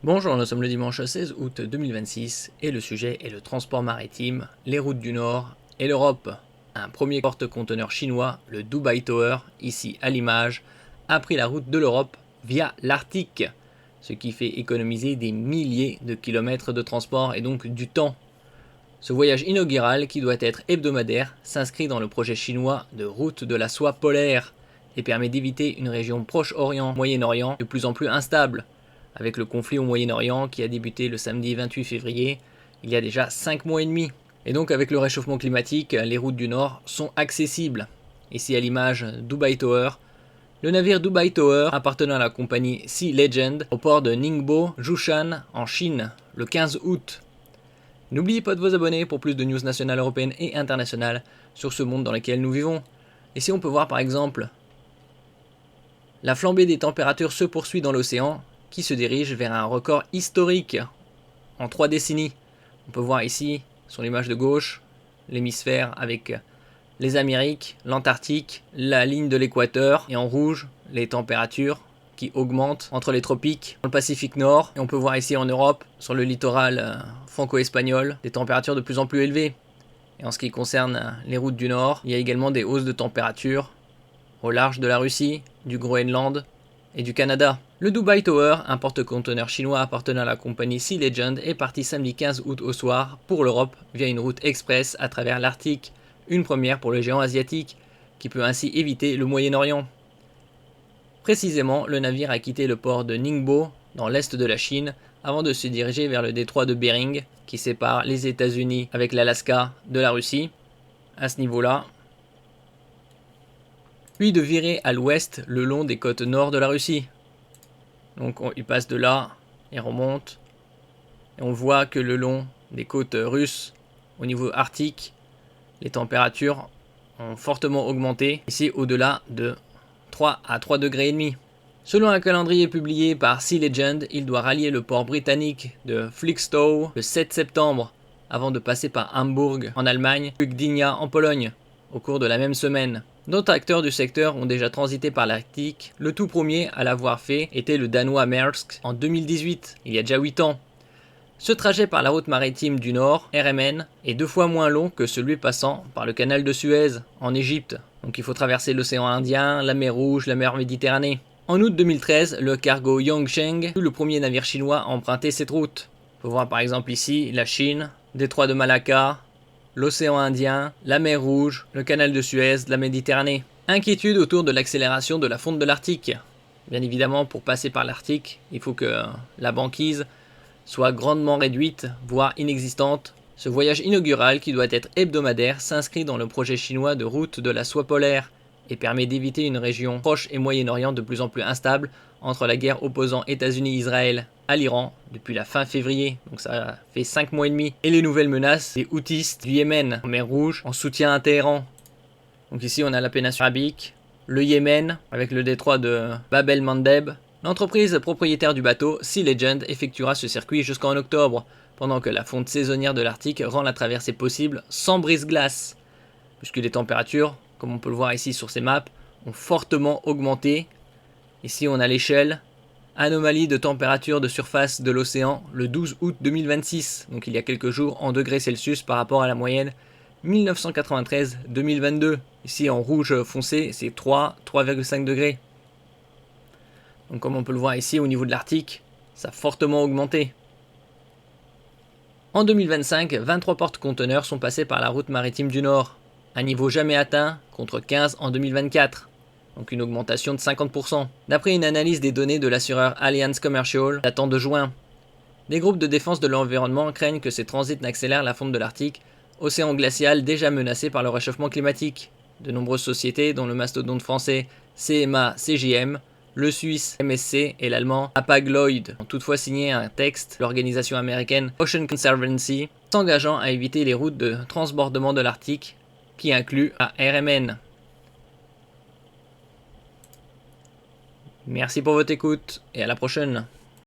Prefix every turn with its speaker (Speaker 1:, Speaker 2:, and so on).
Speaker 1: Bonjour, nous sommes le dimanche 16 août 2026 et le sujet est le transport maritime, les routes du Nord et l'Europe. Un premier porte-conteneurs chinois, le Dubai Tower, ici à l'image, a pris la route de l'Europe via l'Arctique, ce qui fait économiser des milliers de kilomètres de transport et donc du temps. Ce voyage inaugural, qui doit être hebdomadaire, s'inscrit dans le projet chinois de route de la soie polaire et permet d'éviter une région Proche-Orient, Moyen-Orient de plus en plus instable. Avec le conflit au Moyen-Orient qui a débuté le samedi 28 février, il y a déjà 5 mois et demi. Et donc avec le réchauffement climatique, les routes du Nord sont accessibles. Ici à l'image Dubai Tower. Le navire Dubai Tower, appartenant à la compagnie Sea Legend, au port de Ningbo, Zhoushan, en Chine, le 15 août. N'oubliez pas de vous abonner pour plus de news nationales, européennes et internationales sur ce monde dans lequel nous vivons. Et si on peut voir par exemple, la flambée des températures se poursuit dans l'océan, qui se dirige vers un record historique en 3 décennies. On peut voir ici, sur l'image de gauche, l'hémisphère avec les Amériques, l'Antarctique, la ligne de l'équateur, et en rouge, les températures qui augmentent entre les tropiques, dans le Pacifique Nord, et on peut voir ici en Europe, sur le littoral franco-espagnol, des températures de plus en plus élevées. Et en ce qui concerne les routes du Nord, il y a également des hausses de température au large de la Russie, du Groenland et du Canada. Le Dubai Tower, un porte-conteneurs chinois appartenant à la compagnie Sea Legend, est parti samedi 15 août au soir pour l'Europe via une route express à travers l'Arctique, une première pour le géant asiatique, qui peut ainsi éviter le Moyen-Orient. Précisément, le navire a quitté le port de Ningbo, dans l'est de la Chine, avant de se diriger vers le détroit de Bering, qui sépare les États-Unis avec l'Alaska de la Russie, à ce niveau-là, puis de virer à l'ouest le long des côtes nord de la Russie. Donc il passe de là et remonte. Et on voit que le long des côtes russes, au niveau arctique, les températures ont fortement augmenté. Ici au-delà de 3 à 3 degrés et demi. Selon un calendrier publié par Sea Legend, il doit rallier le port britannique de Flixstowe le 7 septembre, avant de passer par Hambourg en Allemagne, puis Gdynia en Pologne, au cours de la même semaine. D'autres acteurs du secteur ont déjà transité par l'Arctique. Le tout premier à l'avoir fait était le danois Maersk en 2018, il y a déjà 8 ans. Ce trajet par la route maritime du Nord, RMN, est 2 fois moins long que celui passant par le canal de Suez, en Égypte. Donc il faut traverser l'océan Indien, la mer Rouge, la mer Méditerranée. En août 2013, le cargo Yongsheng fut le premier navire chinois à emprunter cette route. On peut voir par exemple ici la Chine, détroit de Malacca, l'océan Indien, la mer Rouge, le canal de Suez, la Méditerranée. Inquiétude autour de l'accélération de la fonte de l'Arctique. Bien évidemment, pour passer par l'Arctique, il faut que la banquise soit grandement réduite, voire inexistante. Ce voyage inaugural, qui doit être hebdomadaire, s'inscrit dans le projet chinois de route de la soie polaire et permet d'éviter une région Proche et Moyen-Orient de plus en plus instable entre la guerre opposant États-Unis-Israël à l'Iran depuis la fin février, donc ça fait 5 mois et demi, et les nouvelles menaces des Houthis du Yémen en mer Rouge en soutien à Téhéran. Donc ici on a la péninsule arabique, le Yémen avec le détroit de Bab el-Mandeb. L'entreprise propriétaire du bateau, Sea Legend, effectuera ce circuit jusqu'en octobre, pendant que la fonte saisonnière de l'Arctique rend la traversée possible sans brise-glace, puisque les températures, comme on peut le voir ici sur ces maps, ont fortement augmenté. Ici on a l'échelle, anomalie de température de surface de l'océan le 12 août 2026, donc il y a quelques jours en degrés Celsius par rapport à la moyenne 1993-2022. Ici en rouge foncé, c'est 3,5 degrés. Donc comme on peut le voir ici au niveau de l'Arctique, ça a fortement augmenté. En 2025, 23 porte-conteneurs sont passés par la route maritime du Nord, un niveau jamais atteint contre 15 en 2024. Donc une augmentation de 50%, d'après une analyse des données de l'assureur Allianz Commercial datant de juin. Des groupes de défense de l'environnement craignent que ces transits n'accélèrent la fonte de l'Arctique, océan glacial déjà menacé par le réchauffement climatique. De nombreuses sociétés, dont le mastodonte français CMA-CGM, le suisse MSC et l'allemand Hapag-Lloyd ont toutefois signé un texte, l'organisation américaine Ocean Conservancy, s'engageant à éviter les routes de transbordement de l'Arctique, qui inclut la RMN. Merci pour votre écoute et à la prochaine.